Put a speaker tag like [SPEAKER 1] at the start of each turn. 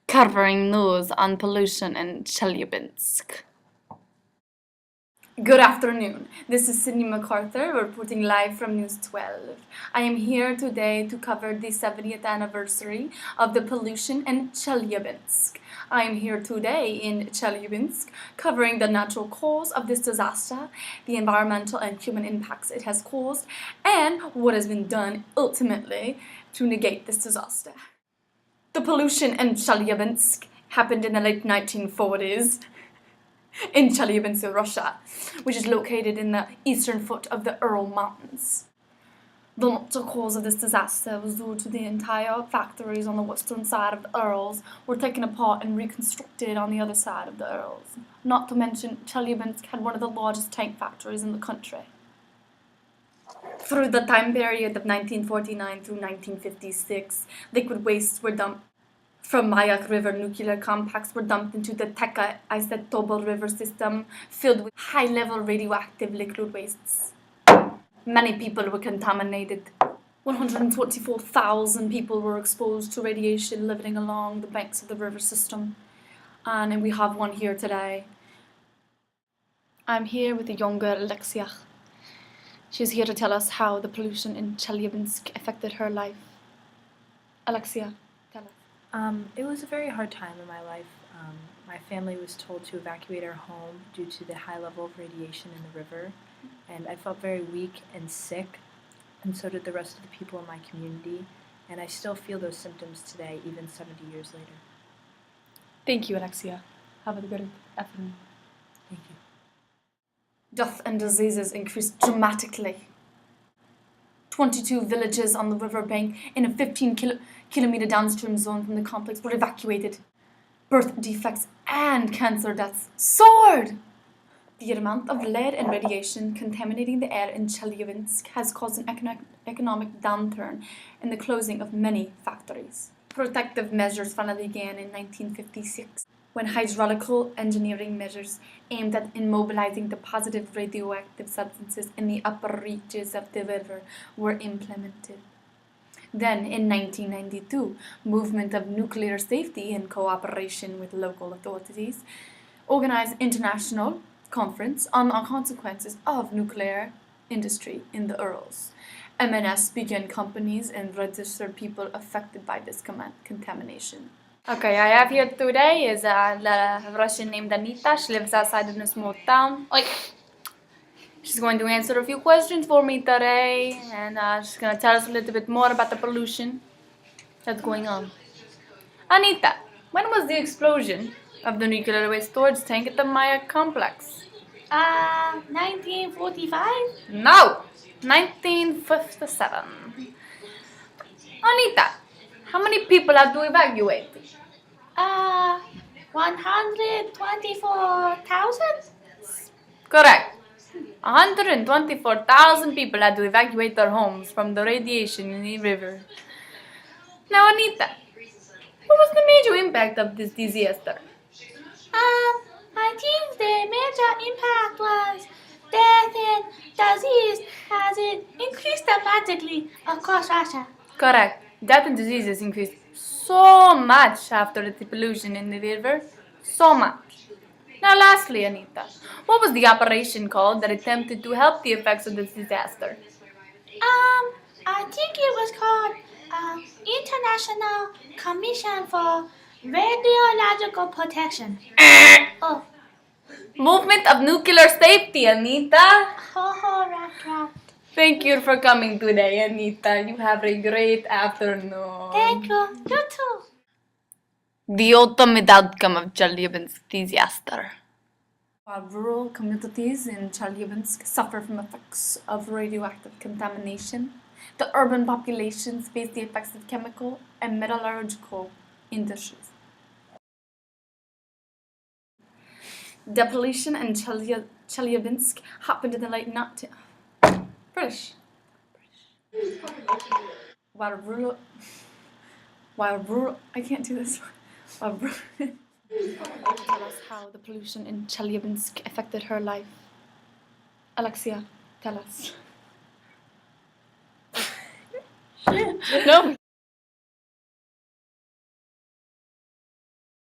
[SPEAKER 1] covering news on pollution in Chelyabinsk. Good afternoon. This is Sydney MacArthur reporting live from News 12. I am here today to cover the 70th anniversary of the pollution in Chelyabinsk. I am here today in Chelyabinsk covering the natural cause of this disaster, the environmental and human impacts it has caused, and what has been done ultimately to negate this disaster. The pollution in Chelyabinsk happened in the late 1940s in Chelyabinsk, Russia, which is located in the eastern foot of the Ural Mountains. The natural cause of this disaster was due to the entire factories on the western side of the Urals were taken apart and reconstructed on the other side of the Urals. Not to mention, Chelyabinsk had one of the largest tank factories in the country. Through the time period of 1949 through 1956, liquid wastes were dumped from Mayak River nuclear complex were dumped into the Teka Isotopal River system filled with high-level radioactive liquid wastes. Many people were contaminated. 124,000 people were exposed to radiation living along the banks of the river system. And we have one here today. I'm here with the younger Alexia. She's here to tell us how the pollution in Chelyabinsk affected her life. Alexia, tell us.
[SPEAKER 2] It was a very hard time in my life. My family was told to evacuate our home due to the high level of radiation in the river, and I felt very weak and sick, and so did the rest of the people in my community, and I still feel those symptoms today, even 70 years later.
[SPEAKER 1] Thank you, Alexia. Have a good afternoon.
[SPEAKER 2] Thank you.
[SPEAKER 1] Death and diseases increased dramatically. 22 villages on the riverbank in a 15-kilometer downstream zone from the complex were evacuated. Birth defects and cancer deaths soared. The amount of lead and radiation contaminating the air in Chelyabinsk has caused an economic downturn and the closing of many factories. Protective measures finally began in 1956 when hydraulical engineering measures aimed at immobilizing the positive radioactive substances in the upper reaches of the river were implemented. Then, in 1992, movement of nuclear safety in cooperation with local authorities organized international conference on the consequences of nuclear industry in the Urals. MNS began companies and registered people affected by this contamination. Okay, I have here today is a Russian named Anita. She lives outside in a small town. She's going to answer a few questions for me today, and she's going to tell us a little bit more about the pollution that's going on. Anita, when was the explosion of the nuclear waste storage tank at the Maya complex?
[SPEAKER 3] 1945?
[SPEAKER 1] No, 1957. Anita, how many people had to evacuate?
[SPEAKER 3] 124,000?
[SPEAKER 1] Correct. 124,000 people had to evacuate their homes from the radiation in the river. Now, Anita, what was the major impact of this disaster?
[SPEAKER 3] I think the major impact was death and disease as it increased dramatically across Russia.
[SPEAKER 1] Correct. Death and diseases increased so much after the pollution in the river. So much. Now, lastly, Anita, what was the operation called that attempted to help the effects of this disaster?
[SPEAKER 3] I think it was called International Commission for Radiological Protection. Oh.
[SPEAKER 1] Movement of nuclear safety, Anita.
[SPEAKER 3] Right.
[SPEAKER 1] Thank you for coming today, Anita. You have a great afternoon.
[SPEAKER 3] Thank you. You too.
[SPEAKER 1] The ultimate outcome of Chelyabinsk disaster. While rural communities in Chelyabinsk suffer from effects of radioactive contamination, the urban populations face the effects of chemical and metallurgical industries. The pollution in Chelyabinsk happened in the late 19th. British. While rural, I can't do this. Tell us how the pollution in Chelyabinsk affected her life. Alexia, tell us. No.